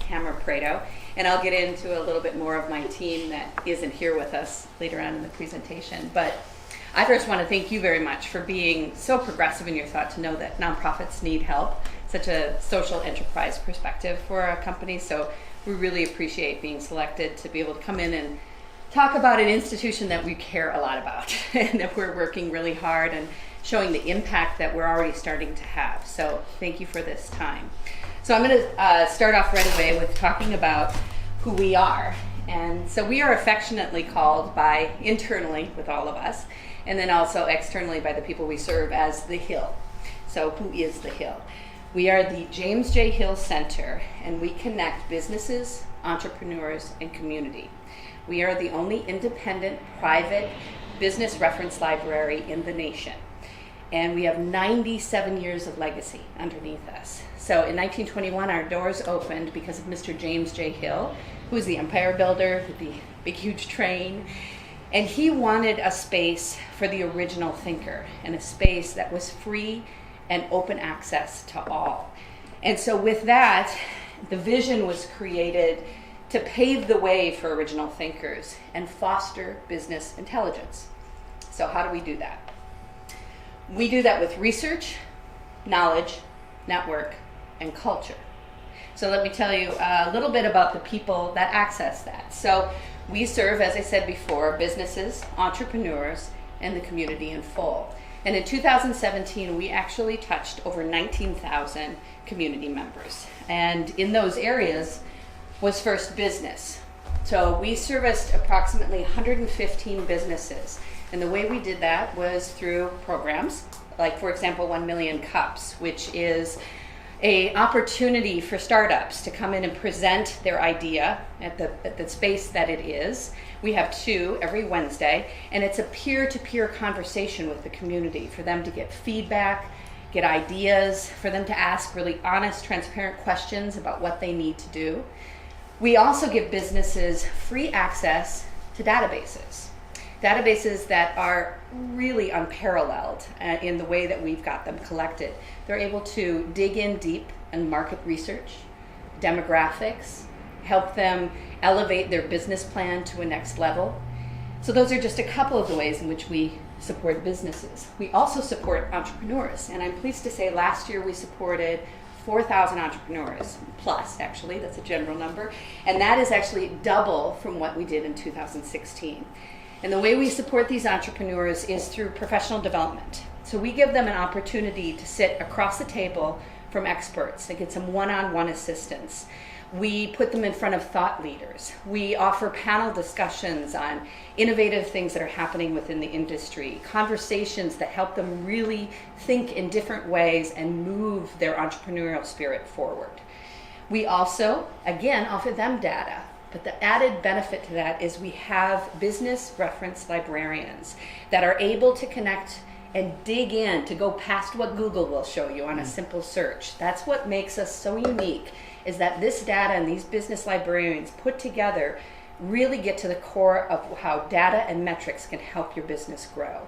Camera Prado, and I'll get into a little bit more of my team that isn't here with us later on in the presentation. But I first want to thank you very much for being so progressive in your thought to know that nonprofits need help, such a social enterprise perspective for our company. So we really appreciate being selected to be able to come in and talk about an institution that we care a lot about and that we're working really hard and showing the impact that we're already starting to have. So thank you for this time. So I'm going to start off right away with talking about who we are. And so we are affectionately called by internally with all of us, and then also externally by the people we serve as the Hill. So who is the Hill? We are the James J. Hill Center, and we connect businesses, entrepreneurs, and community. We are the only independent, private business reference library in the nation. And we have 97 years of legacy underneath us. So in 1921, our doors opened because of Mr. James J. Hill, who was the empire builder with the big, huge train. And he wanted a space for the original thinker and a space that was free and open access to all. And so with that, the vision was created to pave the way for original thinkers and foster business intelligence. So how do we do that? We do that with research, knowledge, network, and culture. So let me tell you a little bit about the people that access that. So we serve, as I said before, businesses, entrepreneurs, and the community in full. And in 2017, we actually touched over 19,000 community members. And in those areas was first business. So we serviced approximately 115 businesses. And the way we did that was through programs, like for example, 1 Million Cups, which is an opportunity for startups to come in and present their idea at the space that it is. We have 2 every Wednesday, and it's a peer-to-peer conversation with the community for them to get feedback, get ideas, for them to ask really honest, transparent questions about what they need to do. We also give businesses free access to databases that are really unparalleled in the way that we've got them collected. They're able to dig in deep in market research, demographics, help them elevate their business plan to a next level. So those are just a couple of the ways in which we support businesses. We also support entrepreneurs, and I'm pleased to say last year we supported 4,000 entrepreneurs, plus actually, that's a general number, and that is actually double from what we did in 2016. And the way we support these entrepreneurs is through professional development. So we give them an opportunity to sit across the table from experts that get some one-on-one assistance. We put them in front of thought leaders. We offer panel discussions on innovative things that are happening within the industry, conversations that help them really think in different ways and move their entrepreneurial spirit forward. We also, again, offer them data. But the added benefit to that is we have business reference librarians that are able to connect and dig in to go past what Google will show you on a simple search. That's what makes us so unique, is that this data and these business librarians put together really get to the core of how data and metrics can help your business grow.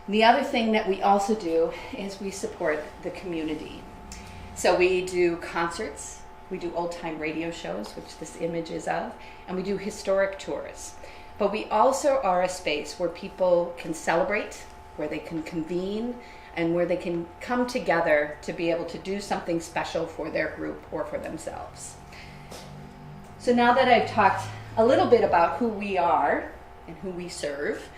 The other thing that we also do is we support the community. So we do concerts, we do old-time radio shows, which this image is of, and we do historic tours. But we also are a space where people can celebrate, where they can convene, and where they can come together to be able to do something special for their group or for themselves. So now that I've talked a little bit about who we are and who we serve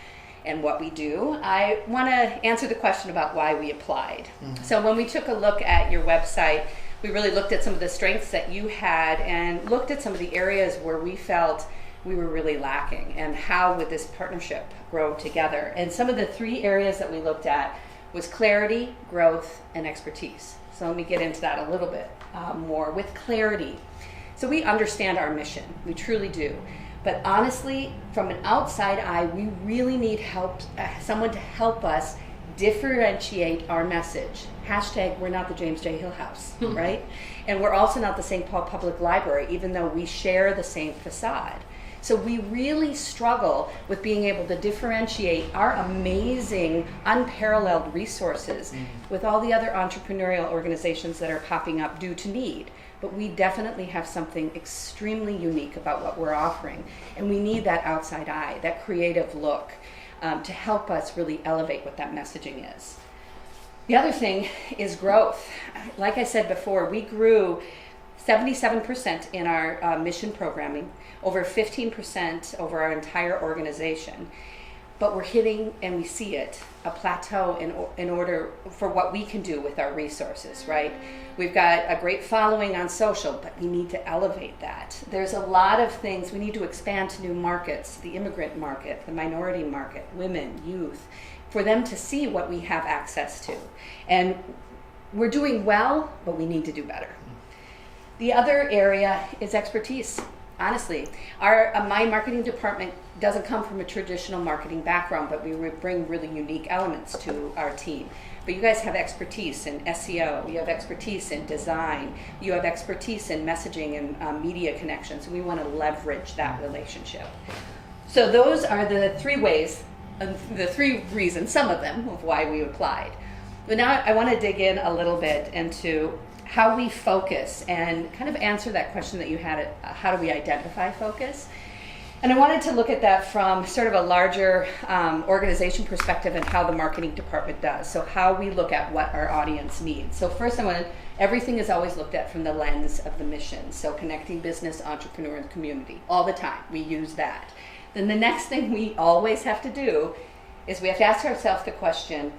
and what we do, I want to answer the question about why we applied. So when we took a look at your website, we really looked at some of the strengths that you had and looked at some of the areas where we felt we were really lacking and how would this partnership grow together. And some of the 3 areas that we looked at was clarity, growth, and expertise. So let me get into that a little bit more. With clarity, so we understand our mission, we truly do. But honestly, from an outside eye, we really need help, someone to help us differentiate our message. Hashtag, we're not the James J. Hill House, right? And we're also not the St. Paul Public Library, even though we share the same facade. So we really struggle with being able to differentiate our amazing, unparalleled resources with all the other entrepreneurial organizations that are popping up due to need. but we definitely have something extremely unique about what we're offering. And we need that outside eye, that creative look, to help us really elevate what that messaging is. The other thing is growth. Like I said before, we grew 77% in our mission programming, over 15% over our entire organization. But we're hitting, and we see it, a plateau in order for what we can do with our resources, right? We've got a great following on social, but we need to elevate that. There's a lot of things. We need to expand to new markets, the immigrant market, the minority market, women, youth, for them to see what we have access to. And we're doing well, but we need to do better. The other area is expertise. Honestly, my marketing department doesn't come from a traditional marketing background, but we bring really unique elements to our team. But you guys have expertise in SEO, you have expertise in design, you have expertise in messaging and media connections, and we want to leverage that relationship. So those are the three ways, the three reasons, some of them, of why we applied. But now I want to dig in a little bit into how we focus and kind of answer that question that you had, how do we identify focus? And I wanted to look at that from sort of a larger organization perspective and how the marketing department does. So how we look at what our audience needs. So first everything is always looked at from the lens of the mission. So connecting business, entrepreneur, and community. All the time, we use that. Then the next thing we always have to do is we have to ask ourselves the question,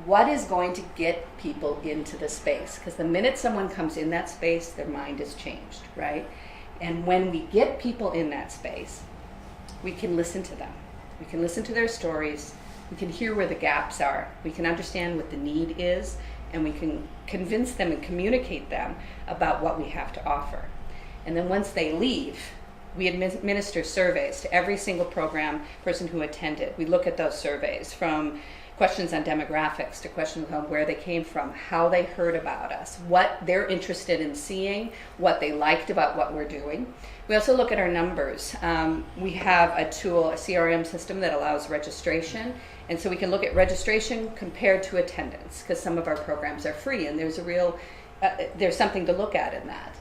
what is going to get people into the space? Because the minute someone comes in that space, their mind is changed, right? And when we get people in that space, we can listen to them. We can listen to their stories. We can hear where the gaps are. We can understand what the need is, and we can convince them and communicate them about what we have to offer. And then once they leave, we administer surveys to every single program person who attended. We look at those surveys, from questions on demographics to questions on where they came from, how they heard about us, what they're interested in seeing, what they liked about what we're doing. We also look at our numbers. We have a tool, a CRM system that allows registration, and so we can look at registration compared to attendance, because some of our programs are free, and there's something to look at in that.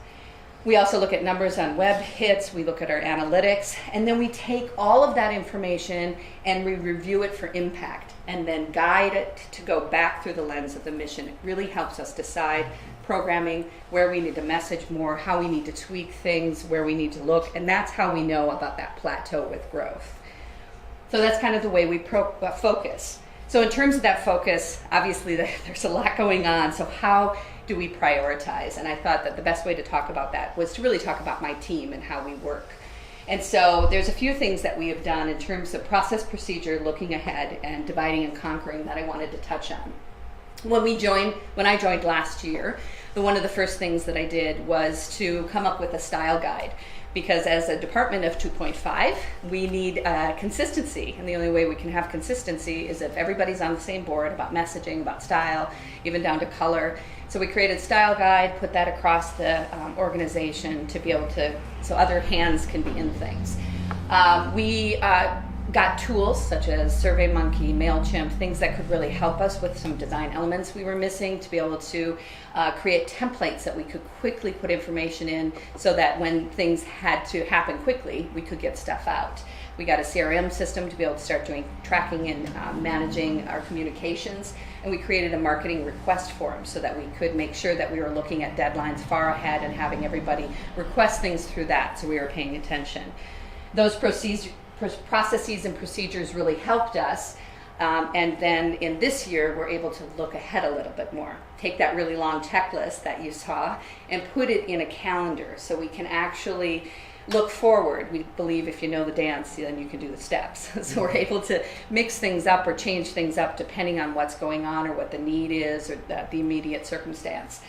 We also look at numbers on web hits, we look at our analytics, and then we take all of that information and we review it for impact and then guide it to go back through the lens of the mission. It really helps us decide programming, where we need to message more, how we need to tweak things, where we need to look, and that's how we know about that plateau with growth. So that's kind of the way we focus. So in terms of that focus, obviously there's a lot going on, so how do we prioritize? And I thought that the best way to talk about that was to really talk about my team and how we work. And so there's a few things that we have done in terms of process, procedure, looking ahead, and dividing and conquering that I wanted to touch on. When I joined last year, one of the first things that I did was to come up with a style guide, because as a department of 2.5, we need consistency, and the only way we can have consistency is if everybody's on the same board about messaging, about style, even down to color. So we created a style guide, put that across the organization to be able to, so other hands can be in things. We got tools such as SurveyMonkey, MailChimp, things that could really help us with some design elements we were missing, to be able to create templates that we could quickly put information in, so that when things had to happen quickly, we could get stuff out. We got a CRM system to be able to start doing tracking and managing our communications, and we created a marketing request form so that we could make sure that we were looking at deadlines far ahead and having everybody request things through that, so we were paying attention. Those processes and procedures really helped us, and then in this year we're able to look ahead a little bit more, take that really long checklist that you saw and put it in a calendar so we can actually look forward. We believe if you know the dance, then you can do the steps. So we're able to mix things up or change things up depending on what's going on or what the need is or the immediate circumstance.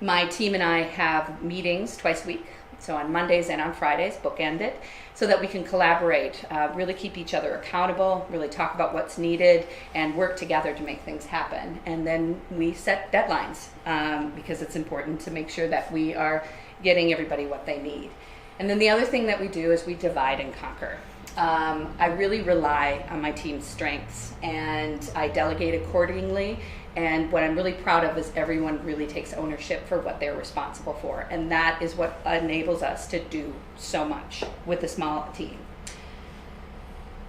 My team and I have meetings twice a week, so on Mondays and on Fridays, bookended, so that we can collaborate, really keep each other accountable, really talk about what's needed, and work together to make things happen. And then we set deadlines, because it's important to make sure that we are getting everybody what they need. And then the other thing that we do is we divide and conquer. I really rely on my team's strengths, and I delegate accordingly, And what I'm really proud of is everyone really takes ownership for what they're responsible for. And that is what enables us to do so much with a small team.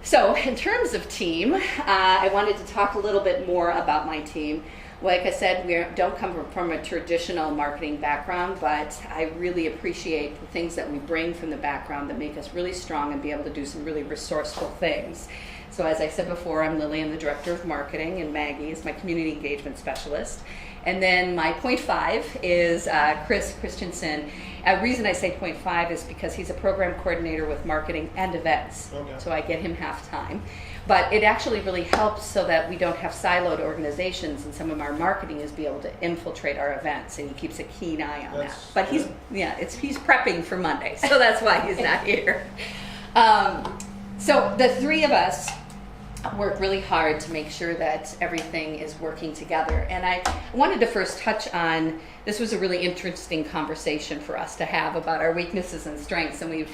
So in terms of team, I wanted to talk a little bit more about my team. Like I said, we don't come from a traditional marketing background, but I really appreciate the things that we bring from the background that make us really strong and be able to do some really resourceful things. So as I said before, I'm Lily, I'm the Director of Marketing, and Maggie is my Community Engagement Specialist. And then my point 5 is Chris Christensen. A reason I say point 5 is because he's a program coordinator with marketing and events. Okay. So I get him half time. But it actually really helps so that we don't have siloed organizations, and some of our marketing is be able to infiltrate our events, and he keeps a keen eye on that. But he's prepping for Monday, so that's why he's not here. So the three of us work really hard to make sure that everything is working together. And I wanted to first touch on, this was a really interesting conversation for us to have about our weaknesses and strengths, and we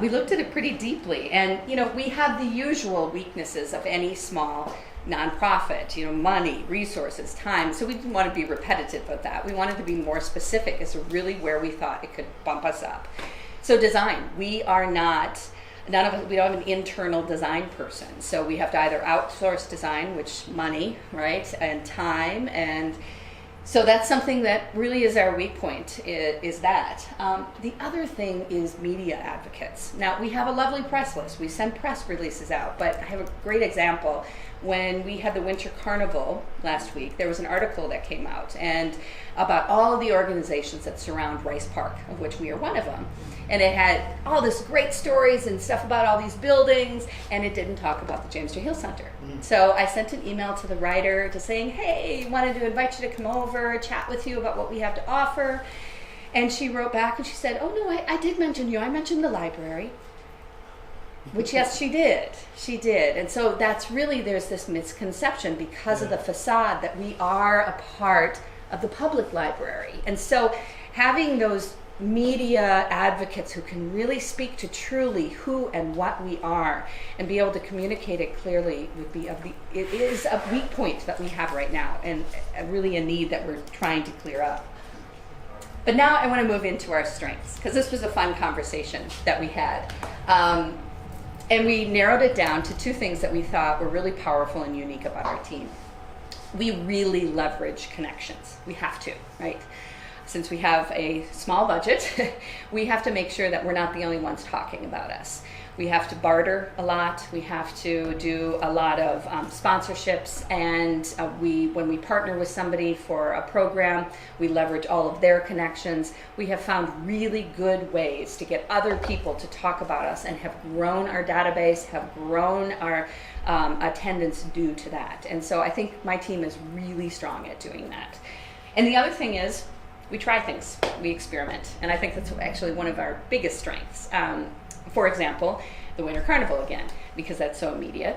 looked at it pretty deeply. And we have the usual weaknesses of any small nonprofit, money, resources, time. So we didn't want to be repetitive of that. We wanted to be more specific as to really where we thought it could bump us up. So design, we don't have an internal design person. So we have to either outsource design, which money, right, and time. And so that's something that really is our weak point, is that. The other thing is media advocates. Now, we have a lovely press list. We send press releases out, but I have a great example. When we had the Winter Carnival last week, there was an article that came out and about all of the organizations that surround Rice Park, of which we are one of them. And it had all this great stories and stuff about all these buildings, and it didn't talk about the James J. Hill Center. Mm-hmm. So I sent an email to the writer to saying, hey, wanted to invite you to come over, chat with you about what we have to offer. And she wrote back and she said, oh no, I did mention you. I mentioned the library. Which, yes, she did. She did. And so that's really, there's this misconception because of the facade that we are a part of the public library. And so having those media advocates who can really speak to truly who and what we are and be able to communicate it clearly would be it is a weak point that we have right now, and really a need that we're trying to clear up. But now I want to move into our strengths, because this was a fun conversation that we had. And we narrowed it down to 2 things that we thought were really powerful and unique about our team. We really leverage connections. We have to, right? Since we have a small budget, we have to make sure that we're not the only ones talking about us. We have to barter a lot. We have to do a lot of sponsorships, and when we partner with somebody for a program, we leverage all of their connections. We have found really good ways to get other people to talk about us and have grown our database, have grown our attendance due to that. And so I think my team is really strong at doing that. And the other thing is, we try things, we experiment, and I think that's actually one of our biggest strengths. For example, the Winter Carnival again, because that's so immediate.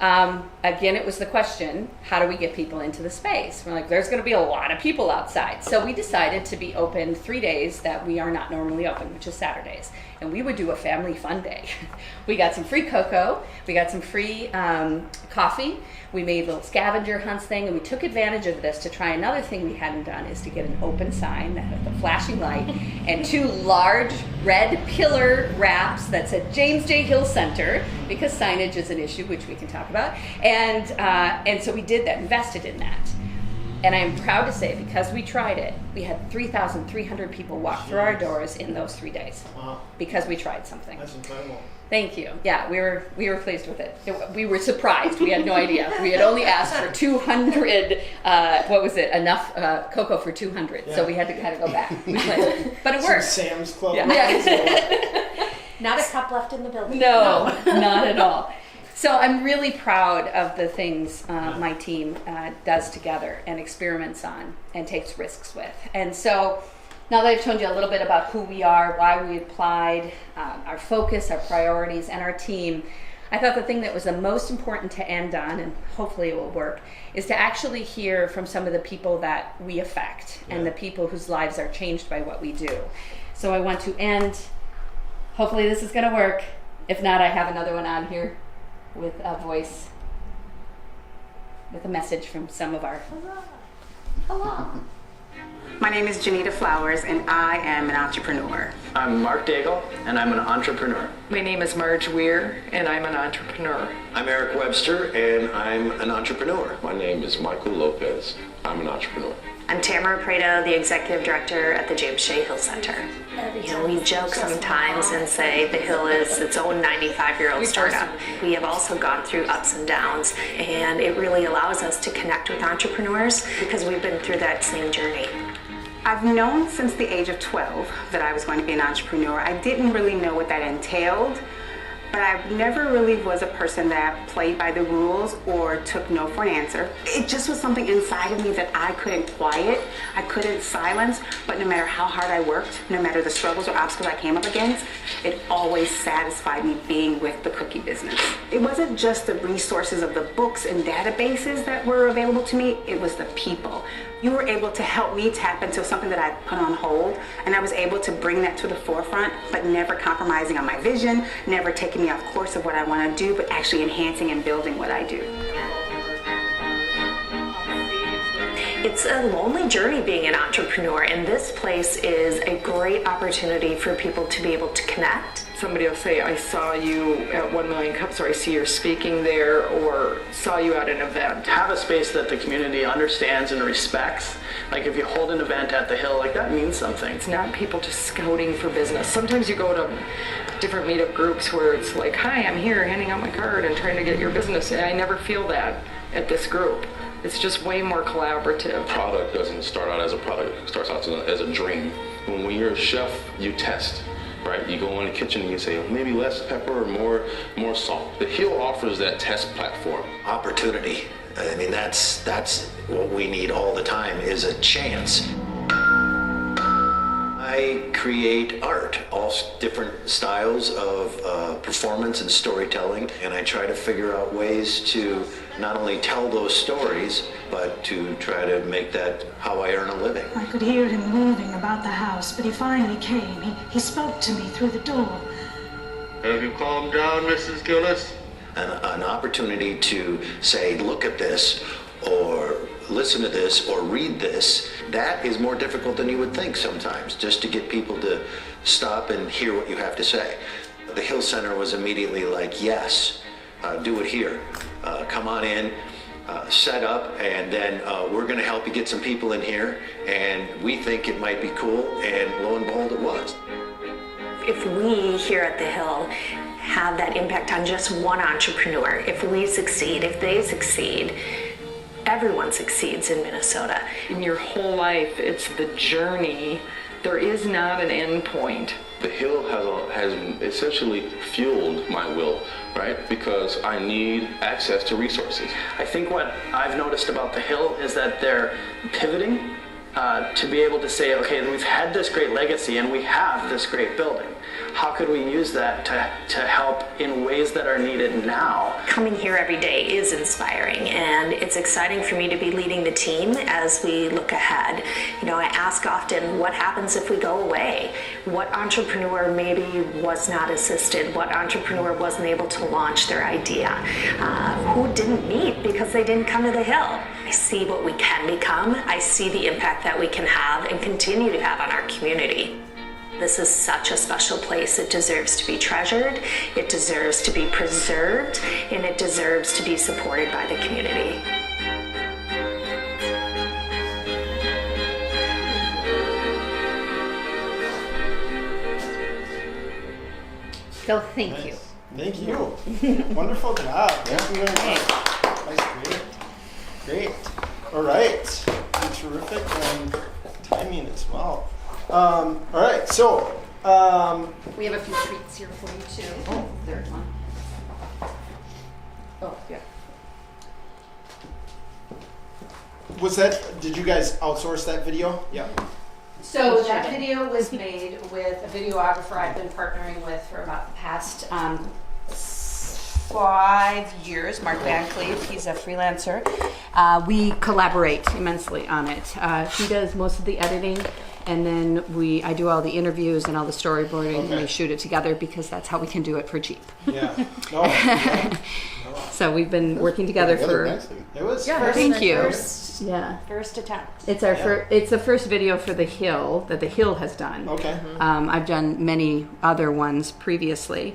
Again, it was the question, how do we get people into the space? We're like, there's going to be a lot of people outside. So we decided to be open 3 days that we are not normally open, which is Saturdays. And we would do a family fun day. We got some free cocoa, we got some free coffee, we made little scavenger hunts thing, and we took advantage of this to try another thing we hadn't done, is to get an open sign that had the flashing light and 2 large red pillar wraps that said James J. Hill Center, because signage is an issue, which we can talk about. And so we did that, invested in that. And I'm proud to say, because we tried it, we had 3,300 people walk through our doors in those 3 days. Wow. Because we tried something. That's incredible. Thank you. Yeah, we were pleased with it. We were surprised. We had no idea. We had only asked for 200, enough cocoa for 200. Yeah. So we had to kind of go back. But it worked. Sam's Club. Yeah. Not a cup left in the building. No, not at all. So I'm really proud of the things my team does together and experiments on and takes risks with. And so now that I've told you a little bit about who we are, why we applied, our focus, our priorities, and our team, I thought the thing that was the most important to end on, and hopefully it will work, is to actually hear from some of the people that we affect and the people whose lives are changed by what we do. So I want to end, hopefully this is going to work. If not, I have another one on here with a voice, with a message from some of our Hello. My name is Janita Flowers, and I am an entrepreneur. I'm Mark Daigle, and I'm an entrepreneur. My name is Marge Weir, and I'm an entrepreneur. I'm Eric Webster, and I'm an entrepreneur. My name is Michael Lopez. I'm an entrepreneur. I'm Tamara Prado, the Executive Director at the James Shea Hill Center. You know, we joke sometimes and say the Hill is its own 95-year-old startup. We have also gone through ups and downs, and it really allows us to connect with entrepreneurs because we've been through that same journey. I've known since the age of 12 that I was going to be an entrepreneur. I didn't really know what that entailed, but I never really was a person that played by the rules or took no for an answer. It just was something inside of me that I couldn't quiet, I couldn't silence, but no matter how hard I worked, no matter the struggles or obstacles I came up against, it always satisfied me being with the cookie business. It wasn't just the resources of the books and databases that were available to me, it was the people. You were able to help me tap into something that I put on hold, and I was able to bring that to the forefront, but never compromising on my vision, never taking me off course of what I want to do, but actually enhancing and building what I do. It's a lonely journey being an entrepreneur, and this place is a great opportunity for people to be able to connect. Somebody will say, I saw you at 1 Million Cups, or I see you're speaking there, or saw you at an event. Have a space that the community understands and respects. Like if you hold an event at the Hill, like that means something. It's not people just scouting for business. Sometimes you go to different meetup groups where it's like, hi, I'm here handing out my card and trying to get your business. And I never feel that at this group. It's just way more collaborative. Product doesn't start out as a product. It starts out as a dream. When you're a chef, you test. Right? You go in the kitchen and you say, maybe less pepper or more salt. The Hill offers that test platform. Opportunity. I mean, that's what we need all the time, is a chance. I create art, all different styles of performance and storytelling, and I try to figure out ways to not only tell those stories, but to try to make that how I earn a living. I could hear him moving about the house, but he finally came. He spoke to me through the door. Have you calmed down, Mrs. Gillis? An opportunity to say, look at this, or listen to this, or read this, that is more difficult than you would think sometimes, just to get people to stop and hear what you have to say. The Hill Center was immediately like, yes, do it here. Come on in, set up, and then we're going to help you get some people in here, and we think it might be cool, and lo and behold, it was. If we here at the Hill have that impact on just one entrepreneur, if we succeed, if they succeed, everyone succeeds in Minnesota. In your whole life, it's the journey. There is not an end point. The Hill has essentially fueled my will, right? Because I need access to resources. I think what I've noticed about the Hill is that they're pivoting to be able to say, okay, we've had this great legacy and we have this great building. How could we use that to help in ways that are needed now? Coming here every day is inspiring, and it's exciting for me to be leading the team as we look ahead. You know, I ask often, what happens if we go away? What entrepreneur maybe was not assisted? What entrepreneur wasn't able to launch their idea? Who didn't meet because they didn't come to the Hill? I see what we can become. I see the impact that we can have and continue to have on our community. This is such a special place. It deserves to be treasured, it deserves to be preserved, and it deserves to be supported by the community. So thank you. Thank you. Wonderful job. Thank you very much. Nice, great. All right. You're terrific and timing as well. All right, so We have a few treats here for you too. Oh, there's one. Oh, yeah. did you guys outsource that video? Yeah. So that video was made with a videographer I've been partnering with for about the past 5 years, Mark Van Cleve. He's a freelancer. We collaborate immensely on it. He does most of the editing, and then I do all the interviews and all the storyboarding, and we shoot it together because that's how we can do it for cheap. Yeah. No. So we've been working together for. It was Thank you. First, Yeah. first attempt. It's our it's the first video for The Hill that The Hill has done. Okay. I've done many other ones previously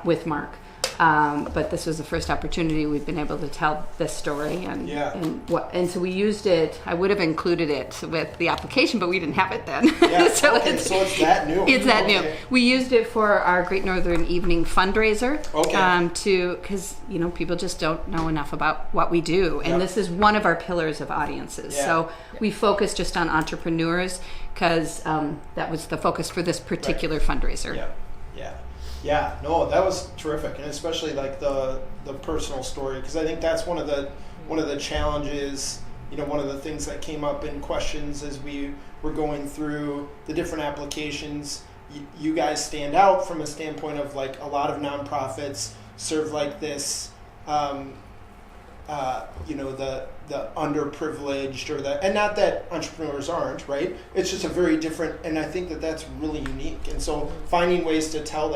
with Mark. But this was the first opportunity we've been able to tell this story, and so we used it. I would have included it with the application, but we didn't have it then. Yeah. so it's that new. It's that new. We used it for our Great Northern Evening fundraiser. Okay. Because people just don't know enough about what we do, and this is one of our pillars of audiences. So we focus just on entrepreneurs because that was the focus for this particular fundraiser. Yeah, no, that was terrific, and especially like the personal story, because I think that's one of the challenges. One of the things that came up in questions as we were going through the different applications. You guys stand out from a standpoint of like a lot of nonprofits serve like this, the underprivileged and not that entrepreneurs aren't, right? It's just a very different, and I think that that's really unique. And so finding ways to tell that.